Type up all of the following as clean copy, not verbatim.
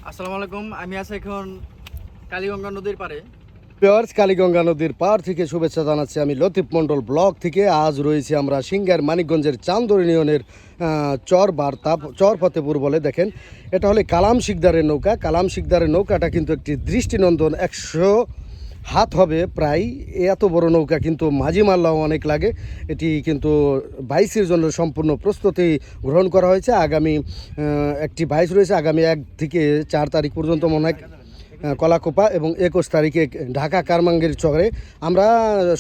আসসালামু আলাইকুম। আমি আছি এখন কালীগঙ্গা নদীর পাড়ে। পেয়ার্স কালীগঙ্গা নদীর পার থেকে শুভেচ্ছা জানাচ্ছি আমি লতিফ মণ্ডল ব্লক থেকে। আজ রয়েছি আমরা সিংহের মানিকগঞ্জের চান্দর ইউনিয়নের চর বার্তা চর ফতেপুর বলে। দেখেন, এটা হলে কালাম শিকদারের নৌকা। কালাম শিকদারের নৌকাটা কিন্তু একটি দৃষ্টিনন্দন, 100 হাত হবে প্রায়। এত বড় নৌকা কিন্তু মাঝি মাল্লাও অনেক লাগে। এটি কিন্তু বাইসের জন্য সম্পূর্ণ প্রস্তুতি গ্রহণ করা হয়েছে। আগামী একটি বাইস রয়েছে, আগামী 1 থেকে 4 তারিখ পর্যন্ত মনে হয় কলাকোপা, এবং 21 তারিখে ঢাকা কারমাঙ্গের চরে আমরা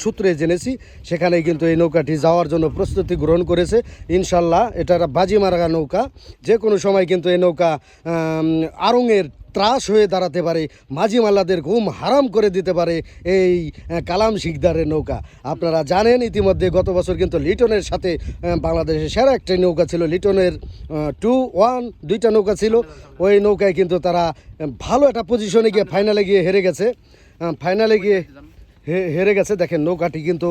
সূত্রে জেনেছি সেখানে কিন্তু এই নৌকাটি যাওয়ার জন্য প্রস্তুতি গ্রহণ করেছে। ইনশাল্লাহ এটা বাজি মারা নৌকা, যে কোনো সময় কিন্তু এই নৌকা আড়ংয়ের ত্রাস হয়ে দাঁড়াতে পারে, মাঝি মাল্লাদের ঘুম হারাম করে দিতে পারে এই কালাম শিকদারের নৌকা। আপনারা জানেন ইতিমধ্যে গত বছর কিন্তু লিটনের সাথে বাংলাদেশের সেরা একটা নৌকা ছিল, লিটনের 2-1 দুইটা নৌকা ছিল। ওই নৌকায় কিন্তু তারা ভালো একটা পজিশনে গিয়ে ফাইনালে গিয়ে হেরে গেছে। দেখেন, নৌকাটি কিন্তু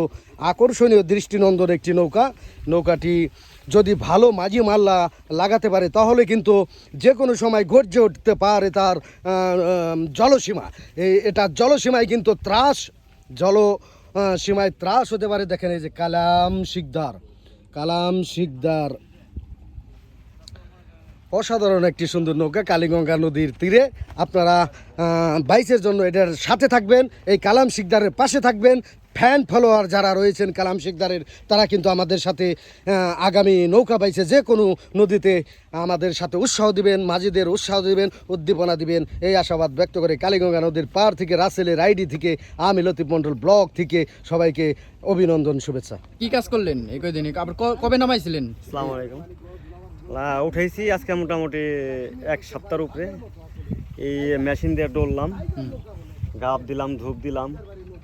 আকর্ষণীয় দৃষ্টিনন্দন একটি নৌকা। নৌকাটি যদি ভালো মাঝি মাল্লা লাগাতে পারে তাহলে কিন্তু যে কোনো সময় গর্জে উঠতে পারে তার জলসীমা। এটা জলসীমায় কিন্তু সীমায় ত্রাস হতে পারে। দেখেন, এই যে কালাম শিকদার অসাধারণ একটি সুন্দর নৌকা কালীগঙ্গা নদীর তীরে। আপনারা বাইসের জন্য এটার সাথে থাকবেন, এই কালাম শিকদারের পাশে থাকবেন। ফ্যান ফলোয়ার যারা রয়েছেন কালাম শিকদারের, তারা কিন্তু আমাদের সাথে আগামী নৌকা বাইসে যে কোনো নদীতে আমাদের সাথে উৎসাহ দিবেন, মাঝিদের উৎসাহ দিবেন, উদ্দীপনা দিবেন, এই আশাবাদ ব্যক্ত করে কালীগঙ্গা নদীর পার থেকে রাসেলের আইডি থেকে আমি লতিফ মণ্ডল ব্লগ থেকে সবাইকে অভিনন্দন, শুভেচ্ছা। কি কাজ করলেন এই কয়দিনে? আবার কবে নামাইছিলেন? আসসালামু আলাইকুম। উঠাইছি আজকে মোটামুটি 1 সপ্তাহের উপরে। এই মেশিন দিয়ে ডললাম, গাব দিলাম, ধূপ দিলাম,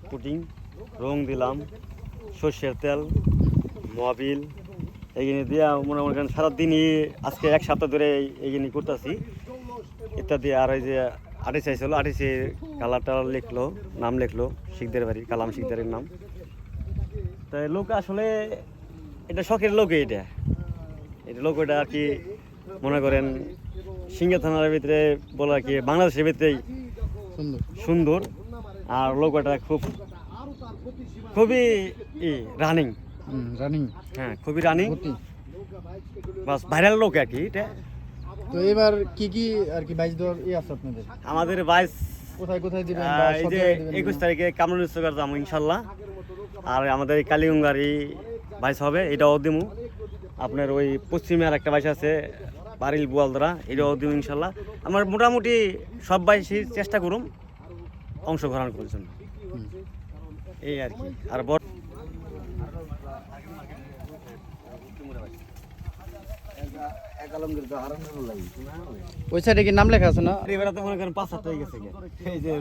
পুটিং রং দিলাম, সর্ষের তেল, মোবিল এইগুলি দিয়ে মোটামুটি সারাদিনই আজকে 1 সপ্তাহ ধরে এইগুলি করতেছি ইত্যাদি। আর এই যে আর্টিস্ট আইছিল, আর্টিস্টে কালারটা লিখলো, নাম লিখলো শিকদার বাড়ি, কালাম শিকদারের নাম। তাই লোক আসলে এটা শখের লোক, এটা লোক ওটা আর কি মনে করেন সিংহে থানার ভিতরে বলে আর কি বাংলাদেশের ভিতরেই সুন্দর। আর লোকটা খুবই রানিং, হ্যাঁ খুবই রানিং, বাস ভাইরাল লোক আর কি এটা। তো এবার কি আর কি বাইশ দেওয়ার আছে আপনাদের? আমাদের বাইস কোথায় দিবেন? এই যে 21 তারিখে কামরুল যাবো ইনশাল্লাহ। আর আমাদের এই কালীগঙ্গারই বাইস হবে, এটাও দিমু। আপনার ওই পশ্চিমে আর একটা বাইস আছে বারিল বুয়ালদরা, এটাও দিব ইনশাল্লাহ। আমার মোটামুটি সব বাইসই চেষ্টা করুম অংশগ্রহণ করার জন্য, এই আর কি। আর ওই সাইডে কি নাম লেখা আছে না? এবার তো মনে করেন 5-7 হয়ে গেছে। এই যে